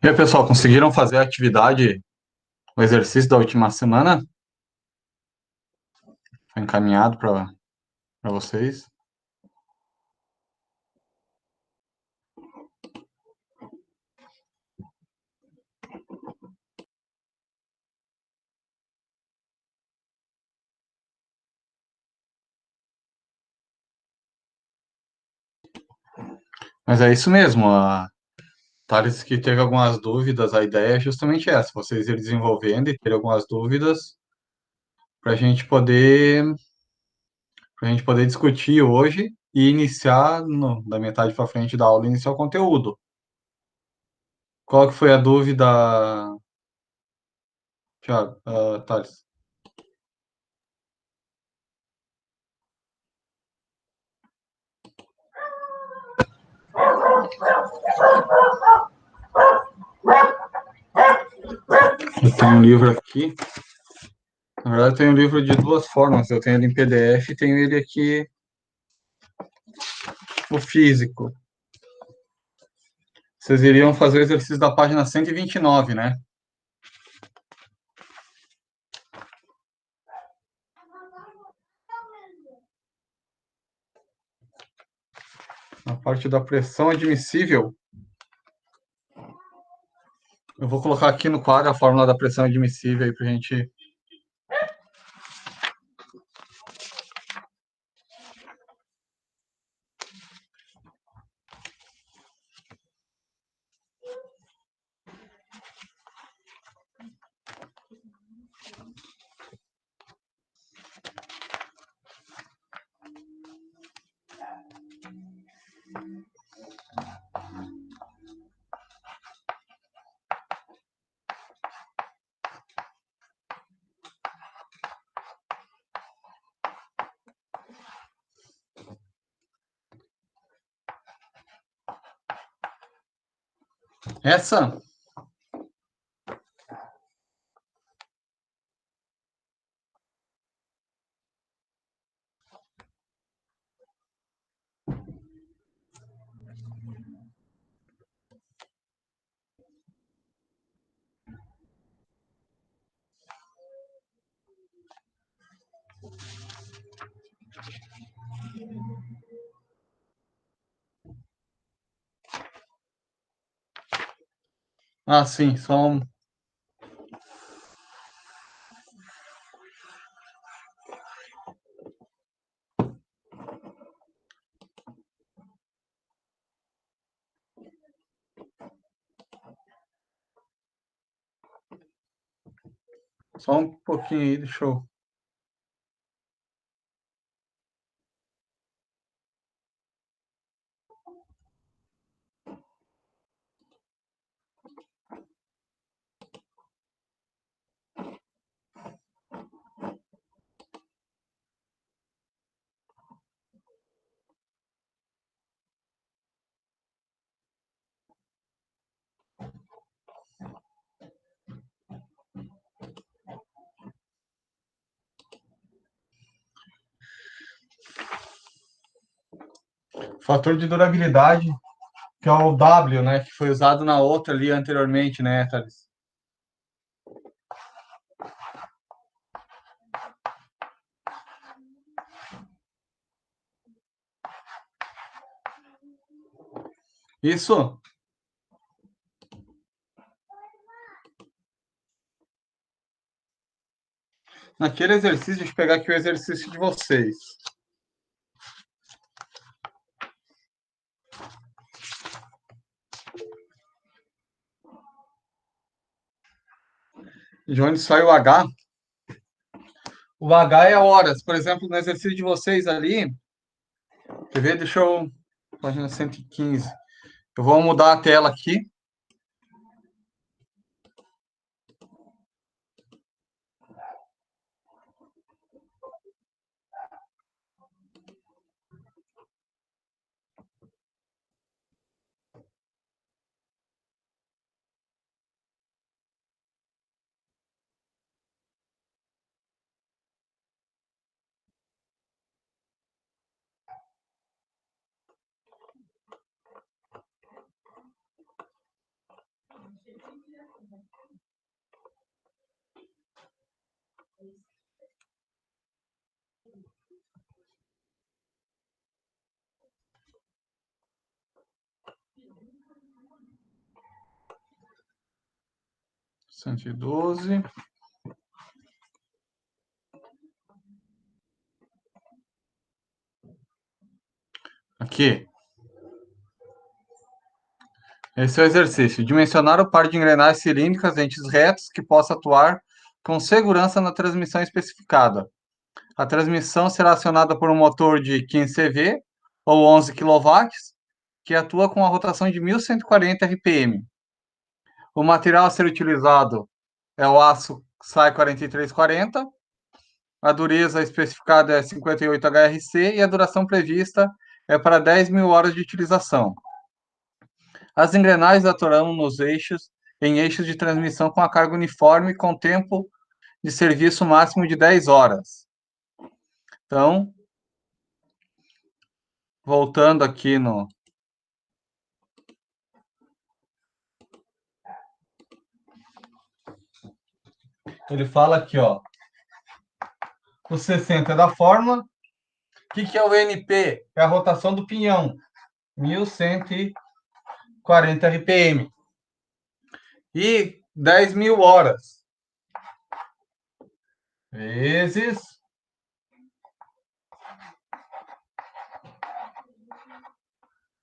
E aí, pessoal, conseguiram fazer a atividade, o exercício da última semana? Foi encaminhado para vocês? Mas é isso mesmo, a Thales que teve algumas dúvidas, a ideia é justamente essa, vocês irem desenvolvendo e ter algumas dúvidas para a gente poder, para a gente poder discutir hoje e iniciar, da metade para frente da aula, iniciar o conteúdo. Qual que foi a dúvida, Thiago, Thales? Eu tenho um livro aqui, na verdade eu tenho um livro de duas formas, eu tenho ele em PDF e tenho ele aqui, o físico. Vocês iriam fazer o exercício da página 129, né? Na parte da pressão admissível. Eu vou colocar aqui no quadro a fórmula da pressão admissível aí pra gente. Essa? Ah, sim, só um pouquinho aí, deixa eu. Fator de durabilidade, que é o W, né? Que foi usado na outra ali anteriormente, né, Thales? Isso. Naquele exercício, deixa eu pegar aqui o exercício de vocês. De onde sai o H? O H é horas. Por exemplo, no exercício de vocês ali, quer ver? Deixa eu. Página 115. Eu vou mudar a tela aqui. 112. Aqui. Esse é o exercício. Dimensionar o par de engrenagens cilíndricas dentes retos que possa atuar com segurança na transmissão especificada. A transmissão será acionada por um motor de 15 CV ou 11 kW, que atua com a rotação de 1.140 RPM. O material a ser utilizado é o aço SAI 4340. A dureza especificada é 58 HRC e a duração prevista é para 10.000 horas de utilização. As engrenagens atuarão em eixos de transmissão com a carga uniforme com tempo de serviço máximo de 10 horas. Então, voltando aqui no... Ele fala aqui, ó. O 60 é da fórmula. O que é o NP? É a rotação do pinhão. 1.140 RPM. E 10.000 horas. Vezes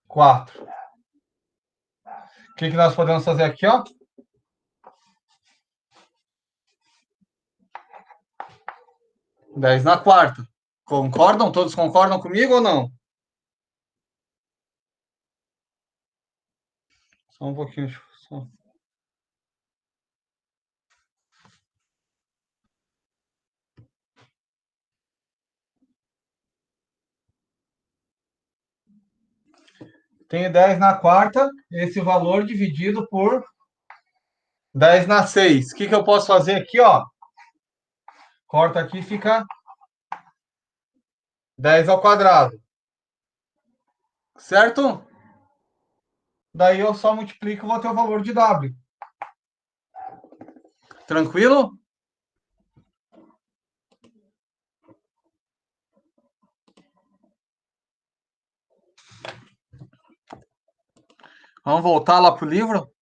4. O que nós podemos fazer aqui, ó? 10 na quarta. Concordam? Todos concordam comigo ou não? Só um pouquinho. Só. Tenho 10 na quarta, esse valor dividido por 10 na 6. O que eu posso fazer aqui, ó? Corta aqui, fica 10 ao quadrado. Certo? Daí eu só multiplico e vou ter o valor de W. Tranquilo? Vamos voltar lá para o livro?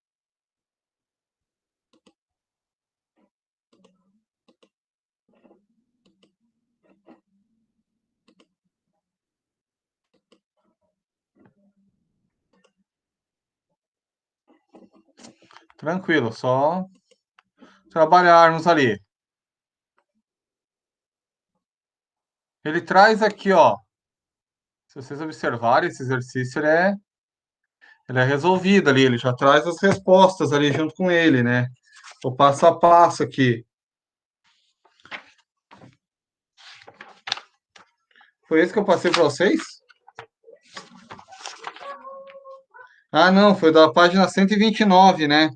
Tranquilo, só trabalharmos ali. Ele traz aqui, ó. Se vocês observarem, esse exercício ele é resolvido ali, ele já traz as respostas ali junto com ele, né? O passo a passo aqui. Foi esse que eu passei para vocês? Ah, não, foi da página 129, né?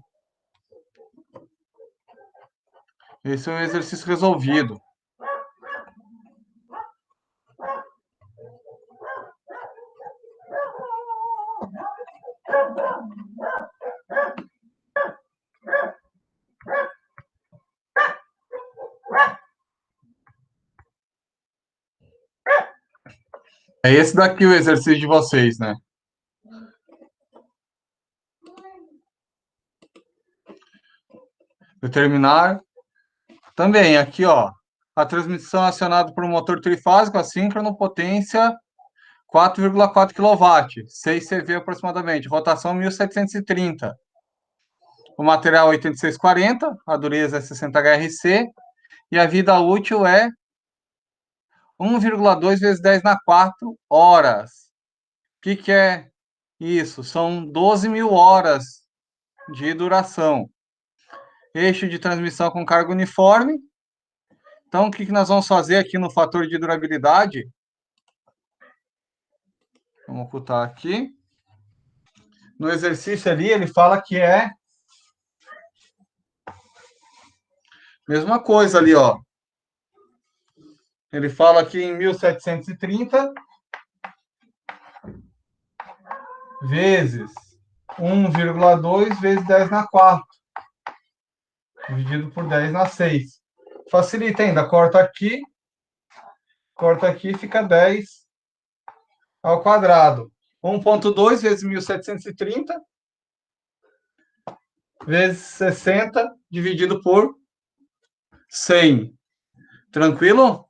Esse é o exercício resolvido. É esse daqui o exercício de vocês, né? Determinar. Também, aqui, ó. A transmissão acionada por um motor trifásico assíncrono, potência 4,4 kW, 6 CV aproximadamente, rotação 1.730. O material 8640, a dureza é 60 HRC, e a vida útil é 1,2 vezes 10 na 4 horas. O que é isso? São 12.000 horas de duração. Eixo de transmissão com carga uniforme. Então, o que nós vamos fazer aqui no fator de durabilidade? Vamos ocultar aqui. No exercício ali, ele fala que é mesma coisa ali, ó. Ele fala aqui em 1.730 vezes 1,2 vezes 10 na 4, dividido por 10 na 6. Facilita ainda, corta aqui, fica 10 ao quadrado. 1,2 vezes 1.730 vezes 60 dividido por 100. Tranquilo?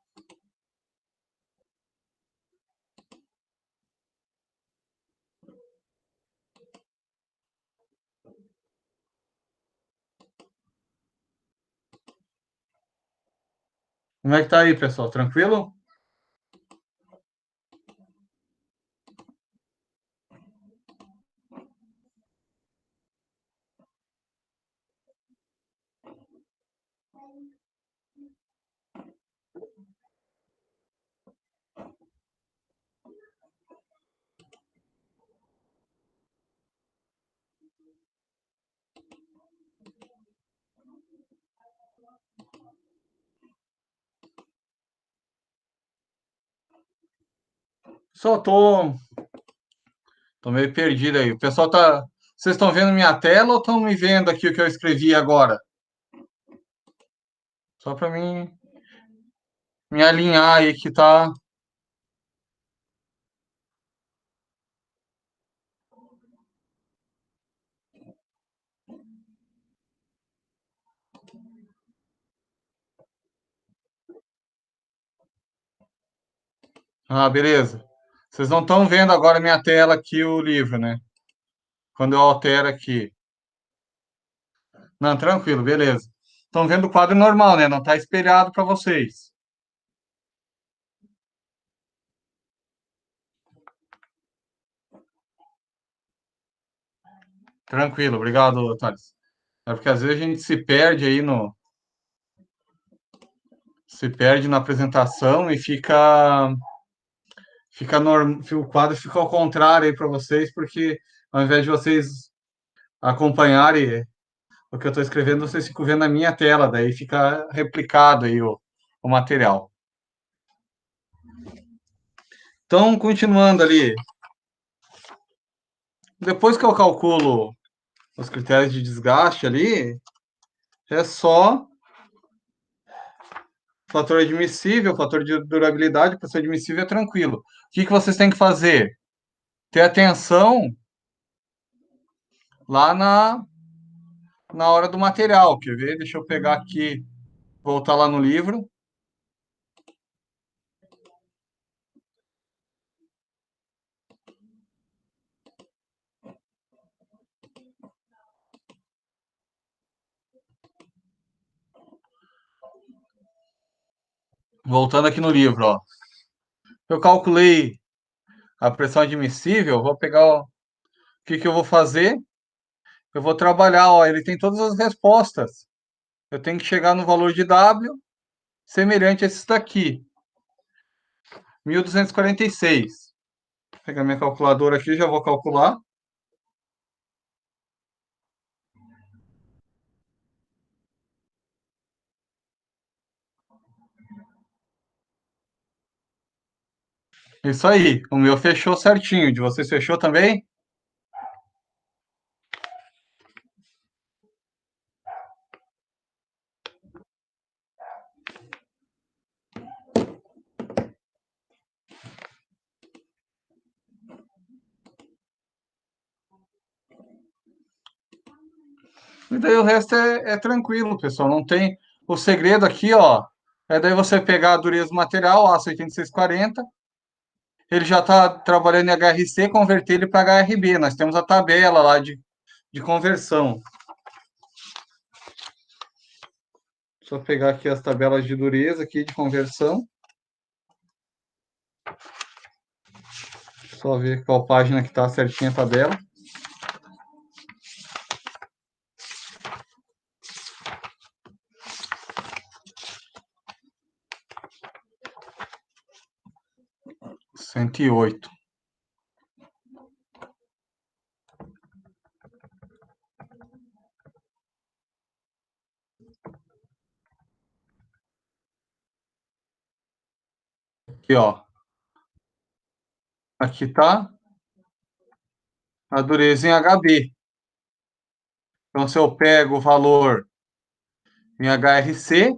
Como é que tá aí, pessoal? Tranquilo? Só tô meio perdido aí. O pessoal tá. Vocês estão vendo minha tela ou estão me vendo aqui o que eu escrevi agora? Só para mim me alinhar aí que tá. Ah, beleza. Vocês não estão vendo agora minha tela aqui, o livro, né? Quando eu altero aqui. Não, tranquilo, beleza. Estão vendo o quadro normal, né? Não está espelhado para vocês. Tranquilo, obrigado, Thales. É porque às vezes a gente se perde aí no. Se perde na apresentação e o quadro fica ao contrário aí para vocês, porque ao invés de vocês acompanharem o que eu estou escrevendo, vocês ficam vendo a minha tela, daí fica replicado aí o material. Então, continuando ali, depois que eu calculo os critérios de desgaste ali, é só fator admissível, fator de durabilidade, para ser admissível é tranquilo. O que que vocês têm que fazer? Ter atenção lá na hora do material, quer ver? Deixa eu pegar aqui, voltar lá no livro. Voltando aqui no livro, ó. Eu calculei a pressão admissível, vou pegar o que que eu vou fazer? Eu vou trabalhar, ó, ele tem todas as respostas. Eu tenho que chegar no valor de W semelhante a esse daqui, 1246. Vou pegar minha calculadora aqui, já vou calcular. Isso aí, o meu fechou certinho. De vocês fechou também? E daí o resto é tranquilo, pessoal. Não tem. O segredo aqui, ó, é daí você pegar a dureza do material, aço 8640. Ele já está trabalhando em HRC, converter ele para HRB. Nós temos a tabela lá de conversão. Só pegar aqui as tabelas de dureza aqui de conversão. Só ver qual página que está certinha a tabela. Cento e oito. Aqui, ó. Aqui está a dureza em HB. Então, se eu pego o valor em HRC,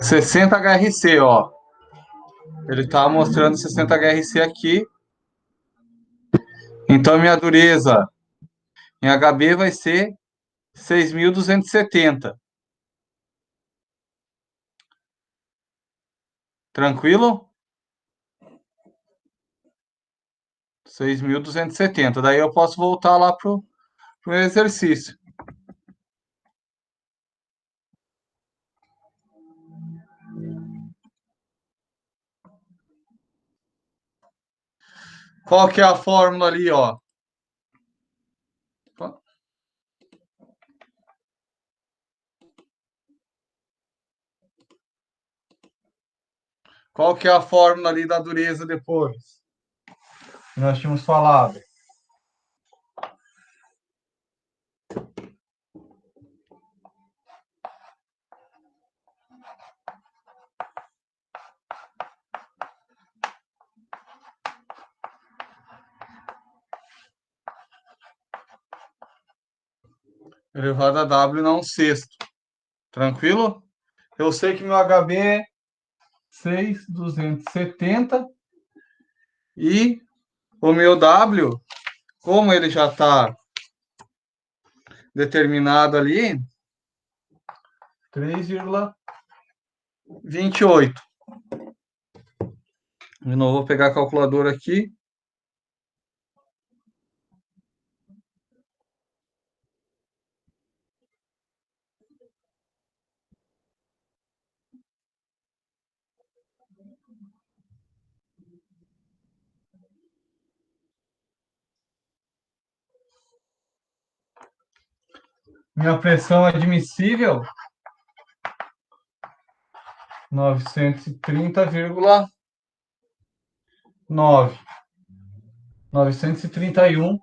60 HRC, ó. Ele está mostrando 60 HRC aqui. Então, minha dureza em HB vai ser 6.270. Tranquilo? 6.270. Daí eu posso voltar lá pro exercício. Qual que é a fórmula ali, ó? Qual que é a fórmula ali da dureza depois? Nós tínhamos falado. Elevado a W não sexto. Tranquilo? Eu sei que meu HB é 6.270 e o meu W, como ele já está determinado ali, 3,28. De novo, vou pegar a calculadora aqui. Minha pressão admissível, 930,9. 931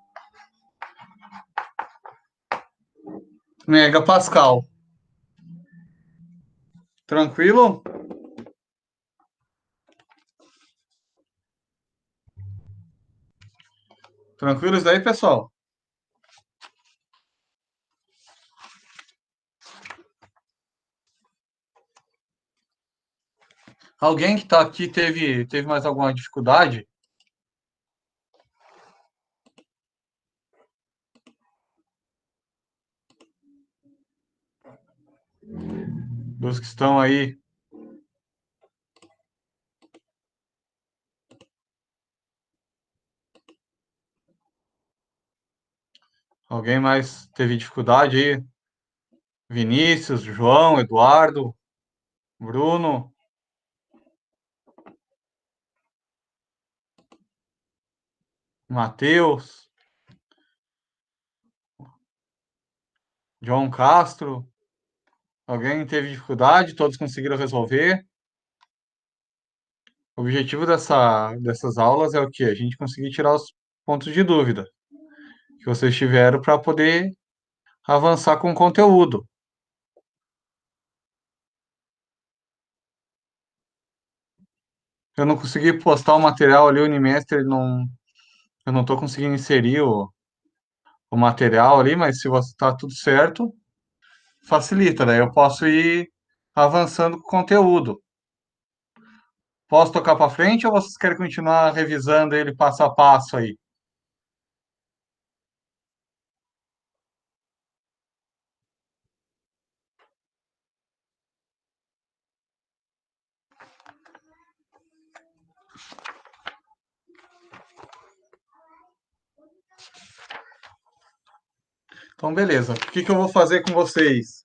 megapascal. Tranquilo? Tranquilo isso daí, pessoal? Alguém que está aqui teve mais alguma dificuldade? Dos que estão aí? Alguém mais teve dificuldade aí? Vinícius, João, Eduardo, Bruno, Matheus, João Castro. Alguém teve dificuldade? Todos conseguiram resolver? O objetivo dessas aulas é o quê? A gente conseguir tirar os pontos de dúvida que vocês tiveram para poder avançar com o conteúdo. Eu não consegui postar o material ali, o Unimestre, eu não estou conseguindo inserir o material ali, mas se você está tudo certo, facilita, daí eu posso ir avançando com o conteúdo. Posso tocar para frente ou vocês querem continuar revisando ele passo a passo aí? Então, beleza. O que que eu vou fazer com vocês?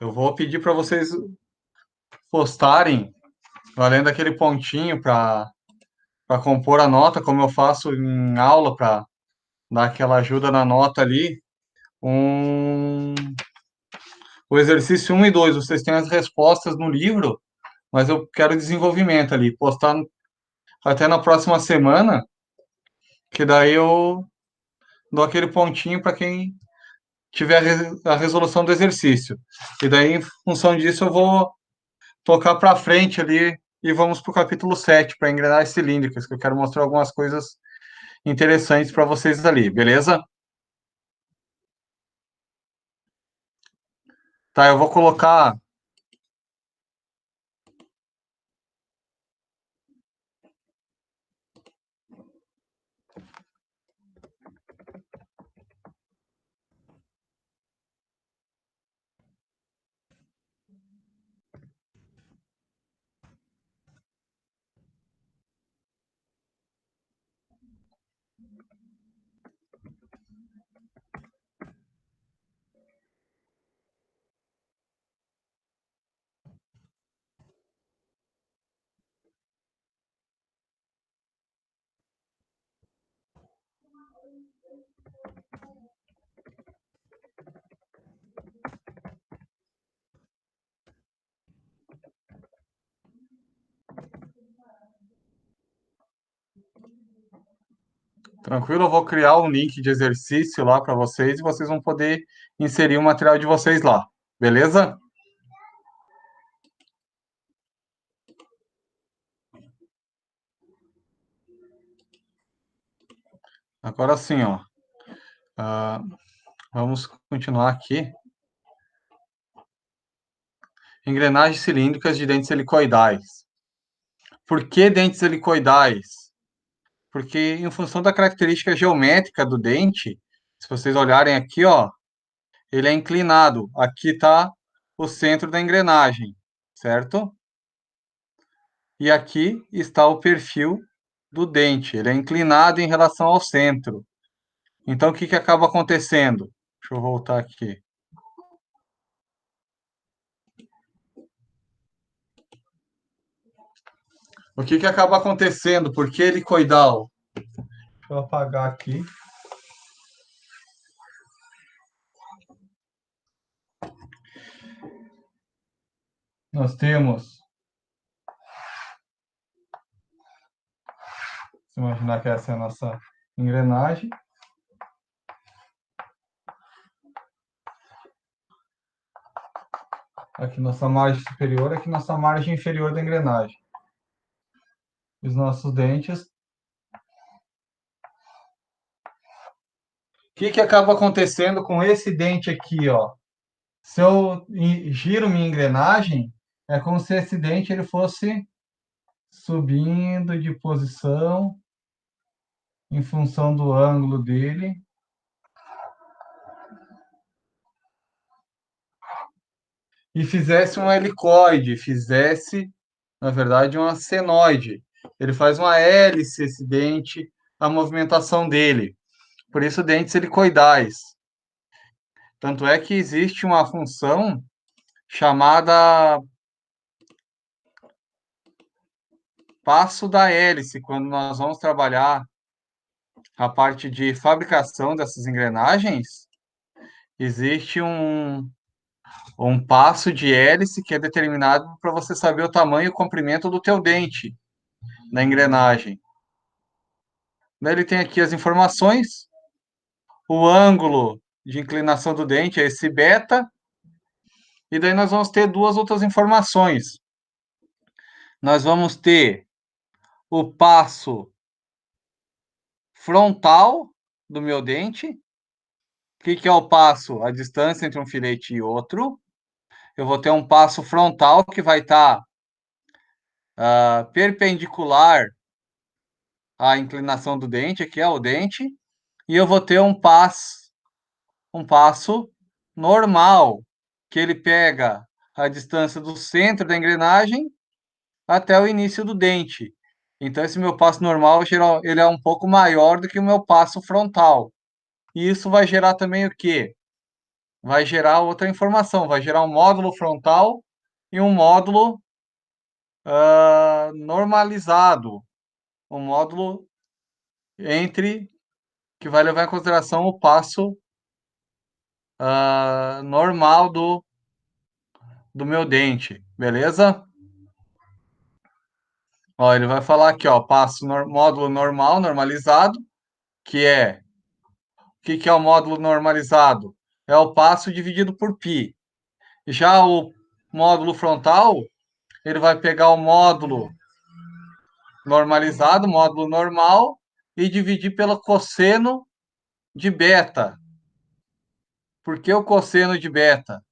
Eu vou pedir para vocês postarem, valendo aquele pontinho para compor a nota, como eu faço em aula, para dar aquela ajuda na nota ali. Um, o exercício 1 e 2, vocês têm as respostas no livro, mas eu quero desenvolvimento ali, postar até na próxima semana, que daí eu dou aquele pontinho para quem tiver a resolução do exercício. E daí, em função disso, eu vou tocar para frente ali e vamos para o capítulo 7 para engrenagens cilíndricas, que eu quero mostrar algumas coisas interessantes para vocês ali, beleza? Tá, eu vou colocar Tranquilo, eu vou criar um link de exercício lá para vocês e vocês vão poder inserir o material de vocês lá, beleza? Agora sim, ó. Ah, vamos continuar aqui. Engrenagens cilíndricas de dentes helicoidais. Por que dentes helicoidais? Porque em função da característica geométrica do dente, se vocês olharem aqui, ó, ele é inclinado. Aqui está o centro da engrenagem, certo? E aqui está o perfil do dente. Ele é inclinado em relação ao centro. Então, o que acaba acontecendo? Deixa eu voltar aqui. O que acaba acontecendo? Por que helicoidal? Deixa eu apagar aqui. Nós temos... Se imaginar que essa é a nossa engrenagem. Aqui nossa margem superior, aqui nossa margem inferior da engrenagem. Os nossos dentes. O que acaba acontecendo com esse dente aqui, ó? Se eu giro minha engrenagem, é como se esse dente ele fosse subindo de posição em função do ângulo dele. E fizesse um helicoide, fizesse, na verdade, uma senoide. Ele faz uma hélice, esse dente, a movimentação dele. Por isso, dentes helicoidais. Tanto é que existe uma função chamada passo da hélice, quando nós vamos trabalhar a parte de fabricação dessas engrenagens, existe um passo de hélice que é determinado para você saber o tamanho e o comprimento do teu dente na engrenagem. Daí ele tem aqui as informações, o ângulo de inclinação do dente é esse beta, e daí nós vamos ter duas outras informações. Nós vamos ter o passo frontal do meu dente. O que é o passo? A distância entre um filete e outro. Eu vou ter um passo frontal que vai estar perpendicular à inclinação do dente, que é o dente, e eu vou ter um passo normal, que ele pega a distância do centro da engrenagem até o início do dente. Então, esse meu passo normal, ele é um pouco maior do que o meu passo frontal. E isso vai gerar também o quê? Vai gerar outra informação, vai gerar um módulo frontal e um módulo normalizado, um módulo entre que vai levar em consideração o passo normal do meu dente, beleza? Ó, ele vai falar aqui, ó, módulo normal, normalizado, que é... O que é o módulo normalizado? É o passo dividido por π. Já o módulo frontal, ele vai pegar o módulo normalizado, módulo normal, e dividir pelo cosseno de beta. Por que o cosseno de beta?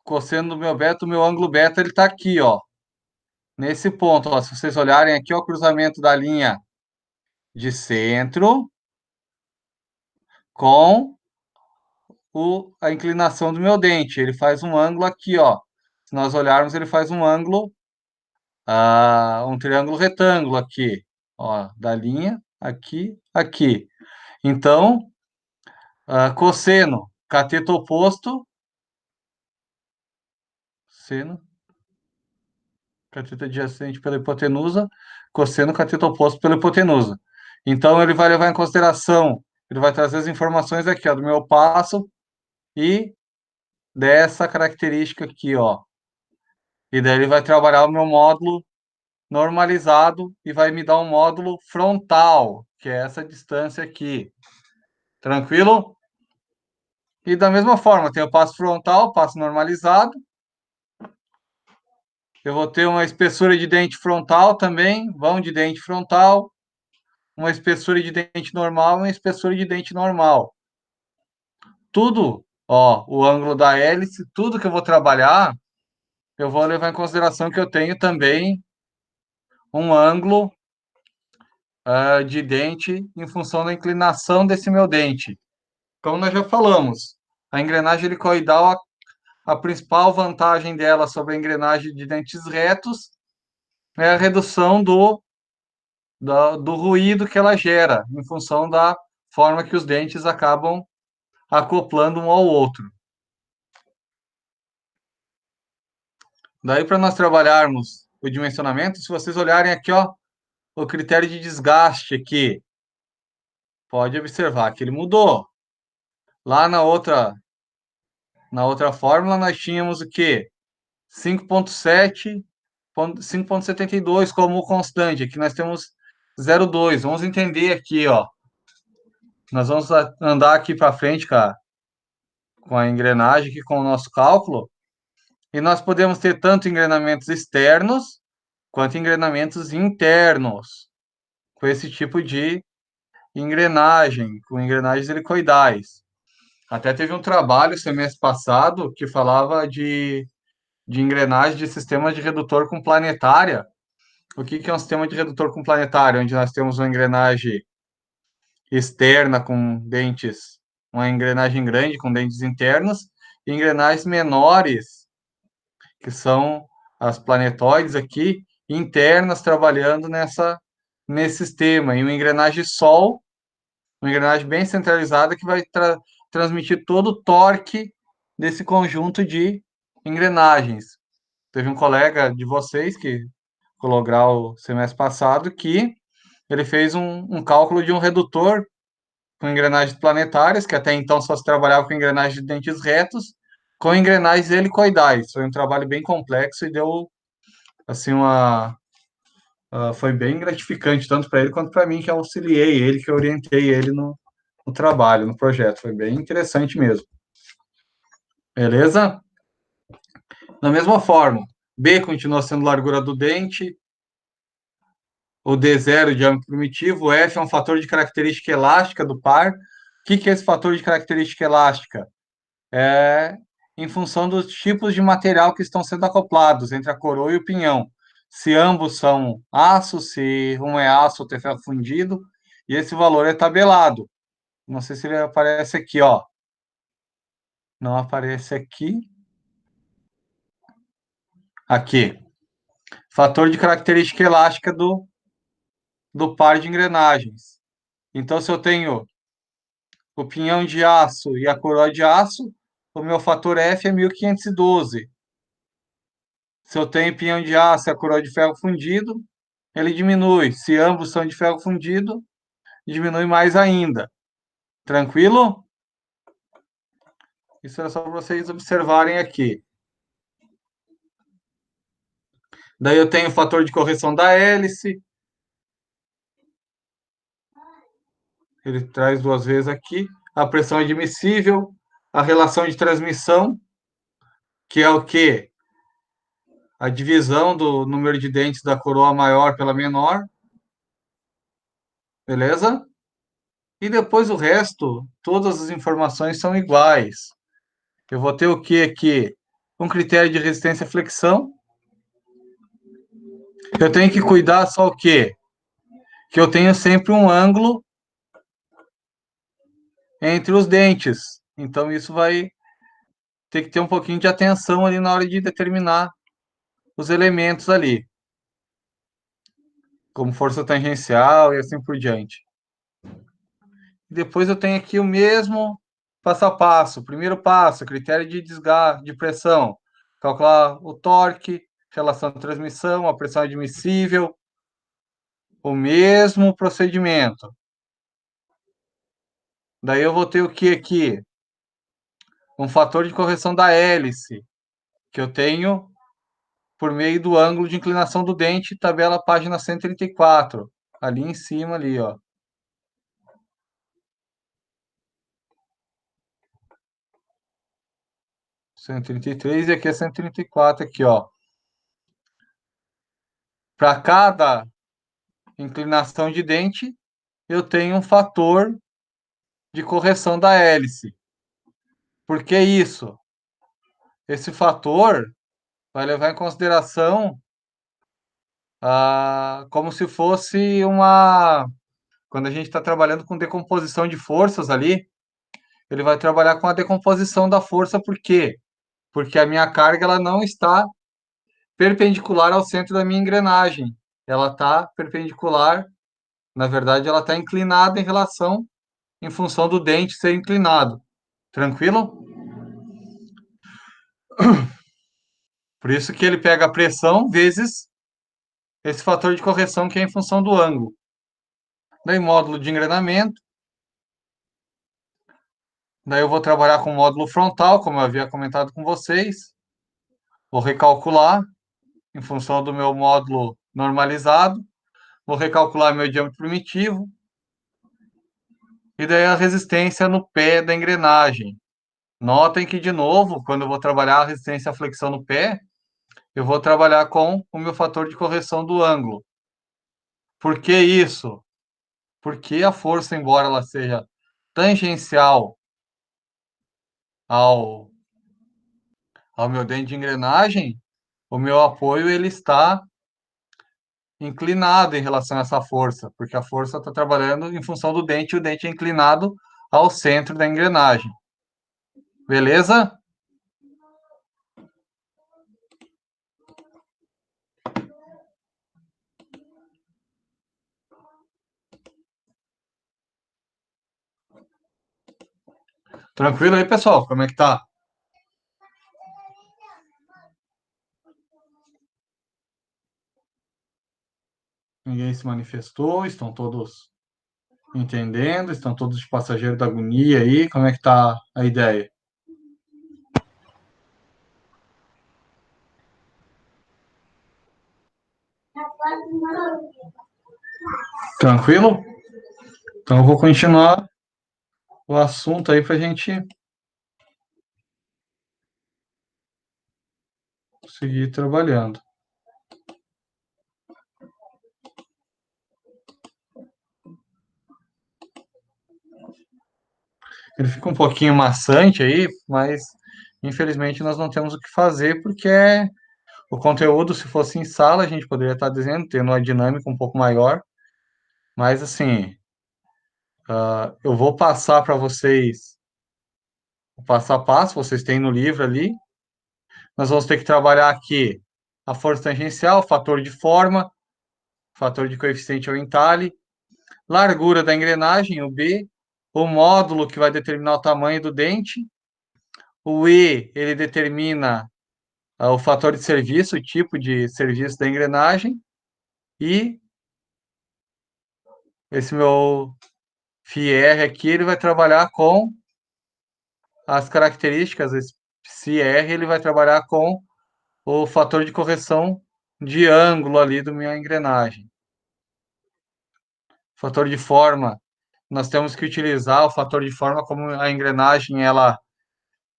O cosseno do meu beta, o meu ângulo beta, ele está aqui, ó. Nesse ponto, ó, se vocês olharem aqui, ó, o cruzamento da linha de centro com a inclinação do meu dente. Ele faz um ângulo aqui, ó. Se nós olharmos, ele faz um ângulo, um triângulo retângulo aqui, ó, da linha aqui, aqui. Então, cosseno, cateto oposto, seno, cateto adjacente pela hipotenusa, cosseno, cateto oposto pela hipotenusa. Então, ele vai levar em consideração, ele vai trazer as informações aqui, ó, do meu passo e dessa característica aqui, ó. E daí ele vai trabalhar o meu módulo normalizado e vai me dar um módulo frontal, que é essa distância aqui. Tranquilo? E da mesma forma, tem o passo frontal, passo normalizado. Eu vou ter uma espessura de dente frontal também, vão de dente frontal, uma espessura de dente normal e uma espessura de dente normal. Tudo, ó, o ângulo da hélice, tudo que eu vou trabalhar, eu vou levar em consideração que eu tenho também um ângulo de dente em função da inclinação desse meu dente. Como nós já falamos, a engrenagem helicoidal, a principal vantagem dela sobre a engrenagem de dentes retos é a redução do ruído que ela gera, em função da forma que os dentes acabam acoplando um ao outro. Daí, para nós trabalharmos o dimensionamento, se vocês olharem aqui, ó, o critério de desgaste aqui, pode observar que ele mudou. Lá na outra fórmula, nós tínhamos o quê? 5,7, 5,72 como constante. Aqui nós temos 0,2. Vamos entender aqui, ó. Nós vamos andar aqui para frente, cara, com a engrenagem aqui, com o nosso cálculo. E nós podemos ter tanto engrenamentos externos quanto engrenamentos internos, com esse tipo de engrenagem, com engrenagens helicoidais. Até teve um trabalho semestre passado que falava de engrenagem de sistema de redutor com planetária. O que é um sistema de redutor com planetária? Onde nós temos uma engrenagem externa com dentes, uma engrenagem grande com dentes internos, e engrenagens menores, que são as planetoides aqui, internas, trabalhando nesse sistema. E uma engrenagem Sol, uma engrenagem bem centralizada, que vai transmitir todo o torque desse conjunto de engrenagens. Teve um colega de vocês que colou o semestre passado que ele fez um cálculo de um redutor com engrenagens planetárias, que até então só se trabalhava com engrenagens de dentes retos, com engrenagens helicoidais. Foi um trabalho bem complexo e deu assim foi bem gratificante tanto para ele quanto para mim, que auxiliei ele, que orientei ele no trabalho, no projeto. Foi bem interessante mesmo. Beleza? Da mesma forma, B continua sendo largura do dente, o D0, diâmetro primitivo, o F é um fator de característica elástica do par. O que é esse fator de característica elástica? É em função dos tipos de material que estão sendo acoplados entre a coroa e o pinhão. Se ambos são aço, se um é aço ou tem ferro fundido, e esse valor é tabelado. Não sei se ele aparece aqui, ó. Não aparece aqui. Aqui. Fator de característica elástica do par de engrenagens. Então, se eu tenho o pinhão de aço e a coroa de aço, o meu fator F é 1512. Se eu tenho pinhão de aço e a coroa de ferro fundido, ele diminui. Se ambos são de ferro fundido, diminui mais ainda. Tranquilo? Isso é só para vocês observarem aqui. Daí eu tenho o fator de correção da hélice. Ele traz duas vezes aqui. A pressão admissível, a relação de transmissão, que é o quê? A divisão do número de dentes da coroa maior pela menor. Beleza? E depois o resto, todas as informações são iguais. Eu vou ter o que aqui? Um critério de resistência à flexão. Eu tenho que cuidar só o quê? Que eu tenha sempre um ângulo entre os dentes. Então, isso vai ter que ter um pouquinho de atenção ali na hora de determinar os elementos ali, como força tangencial e assim por diante. Depois eu tenho aqui o mesmo passo a passo. Primeiro passo, critério de desgaste, de pressão. Calcular o torque, relação de transmissão, a pressão admissível, o mesmo procedimento. Daí eu vou ter o que aqui? Um fator de correção da hélice, que eu tenho por meio do ângulo de inclinação do dente, tabela página 134, ali em cima, ali, ó. 133 e aqui é 134, aqui, ó. Para cada inclinação de dente, eu tenho um fator de correção da hélice. Por que isso? Esse fator vai levar em consideração como se fosse uma. Quando a gente está trabalhando com decomposição de forças ali, ele vai trabalhar com a decomposição da força, por quê? Porque a minha carga ela não está perpendicular ao centro da minha engrenagem. Ela está perpendicular, na verdade, ela está inclinada em relação, em função do dente ser inclinado. Tranquilo? Por isso que ele pega a pressão vezes esse fator de correção que é em função do ângulo. Daí, módulo de engrenamento. Daí eu vou trabalhar com o módulo frontal, como eu havia comentado com vocês. Vou recalcular em função do meu módulo normalizado. Vou recalcular meu diâmetro primitivo. E daí a resistência no pé da engrenagem. Notem que, de novo, quando eu vou trabalhar a resistência à flexão no pé, eu vou trabalhar com o meu fator de correção do ângulo. Por que isso? Porque a força, embora ela seja tangencial ao, ao meu dente de engrenagem, o meu apoio ele está inclinado em relação a essa força, porque a força está trabalhando em função do dente e o dente é inclinado ao centro da engrenagem. Beleza? Tranquilo aí, pessoal? Como é que tá? Ninguém se manifestou, estão todos entendendo, estão todos os passageiros da agonia aí, como é que tá a ideia? Tranquilo? Então eu vou continuar o assunto aí para a gente seguir trabalhando. Ele fica um pouquinho maçante aí, mas infelizmente nós não temos o que fazer, porque o conteúdo, se fosse em sala, a gente poderia estar dizendo, tendo uma dinâmica um pouco maior, mas assim, eu vou passar para vocês o passo a passo, vocês têm no livro ali. Nós vamos ter que trabalhar aqui a força tangencial, fator de forma, fator de coeficiente ao entalhe, largura da engrenagem, o B, o módulo que vai determinar o tamanho do dente, o E, ele determina o fator de serviço, o tipo de serviço da engrenagem, e esse meu FIR aqui, ele vai trabalhar com as características, esse CR, ele vai trabalhar com o fator de correção de ângulo ali da minha engrenagem. Fator de forma, nós temos que utilizar o fator de forma como a engrenagem, ela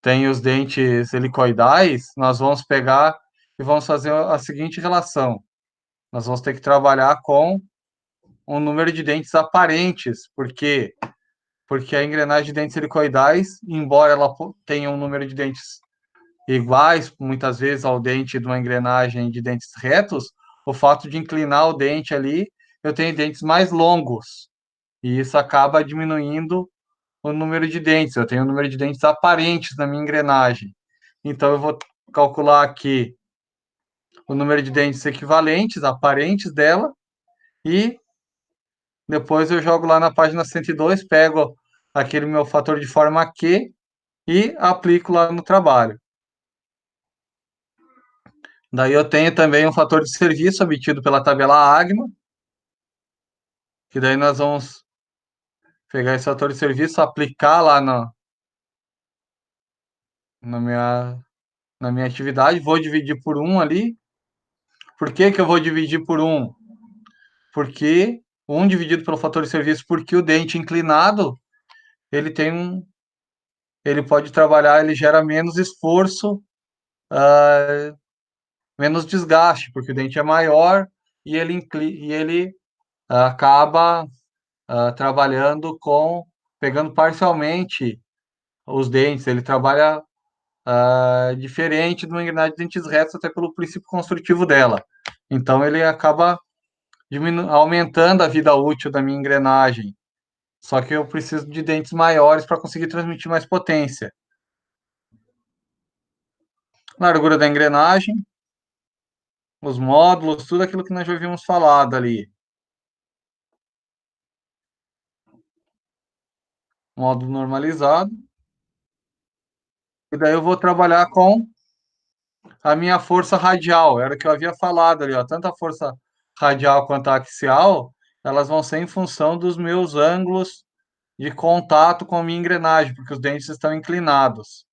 tem os dentes helicoidais, nós vamos pegar e vamos fazer a seguinte relação. Nós vamos ter que trabalhar com um número de dentes aparentes, porque a engrenagem de dentes helicoidais, embora ela tenha um número de dentes iguais, muitas vezes ao dente de uma engrenagem de dentes retos, o fato de inclinar o dente ali, eu tenho dentes mais longos, e isso acaba diminuindo o número de dentes. Eu tenho o número de dentes aparentes na minha engrenagem. Então, eu vou calcular aqui o número de dentes equivalentes, aparentes dela, e depois eu jogo lá na página 102, pego aquele meu fator de forma Q e aplico lá no trabalho. Daí eu tenho também um fator de serviço obtido pela tabela AGMA, que daí nós vamos pegar esse fator de serviço, aplicar lá na minha, na minha atividade, vou dividir por um ali. Por que que eu vou dividir por um? Porque um dividido pelo fator de serviço, porque o dente inclinado, ele tem um, ele pode trabalhar, ele gera menos esforço, menos desgaste, porque o dente é maior e ele acaba trabalhando pegando parcialmente os dentes. Ele trabalha diferente de uma engrenagem de dentes retos, até pelo princípio construtivo dela. Então, ele acaba aumentando a vida útil da minha engrenagem. Só que eu preciso de dentes maiores para conseguir transmitir mais potência. Largura da engrenagem, os módulos, tudo aquilo que nós já havíamos falado ali. Módulo normalizado. E daí eu vou trabalhar com a minha força radial, era o que eu havia falado ali, ó, tanto a força radial quanto a axial, elas vão ser em função dos meus ângulos de contato com a minha engrenagem, porque os dentes estão inclinados.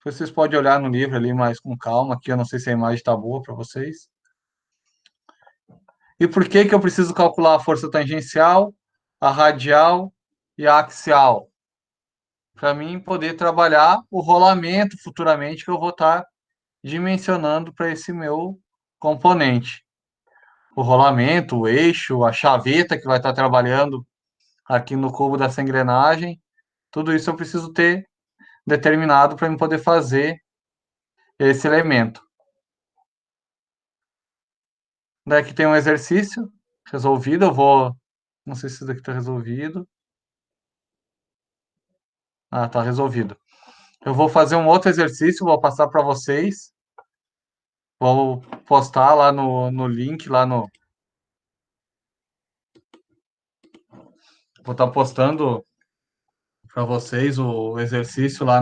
Vocês podem olhar no livro ali mais com calma, aqui eu não sei se a imagem está boa para vocês. E por que que eu preciso calcular a força tangencial, a radial e a axial? Para mim poder trabalhar o rolamento futuramente que eu vou estar dimensionando para esse meu componente. O rolamento, o eixo, a chaveta que vai estar trabalhando aqui no cubo dessa engrenagem, tudo isso eu preciso ter determinado para eu poder fazer esse elemento. Daqui tem um exercício resolvido, eu vou... Não sei se isso daqui está resolvido. Ah, está resolvido. Eu vou fazer um outro exercício, vou passar para vocês. Vou postar lá no link, lá no... Vou estar postando para vocês o exercício lá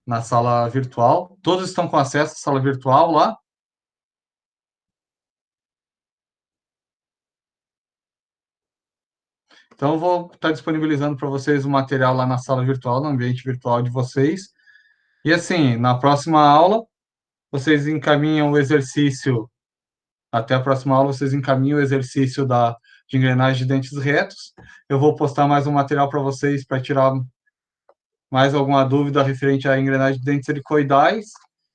na sala virtual. Todos estão com acesso à sala virtual lá. Então, eu vou estar disponibilizando para vocês o material lá na sala virtual, no ambiente virtual de vocês. E assim, na próxima aula, vocês encaminham o exercício, até a próxima aula, vocês encaminham o exercício de engrenagem de dentes retos. Eu vou postar mais um material para vocês para tirar mais alguma dúvida referente à engrenagem de dentes helicoidais.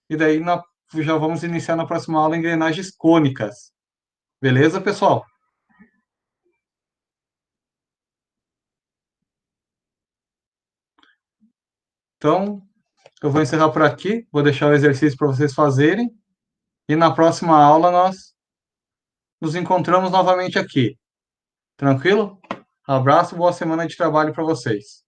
E daí já vamos iniciar na próxima aula engrenagens cônicas. Beleza, pessoal? Então, eu vou encerrar por aqui, vou deixar o exercício para vocês fazerem, e na próxima aula nós nos encontramos novamente aqui. Tranquilo? Abraço, boa semana de trabalho para vocês.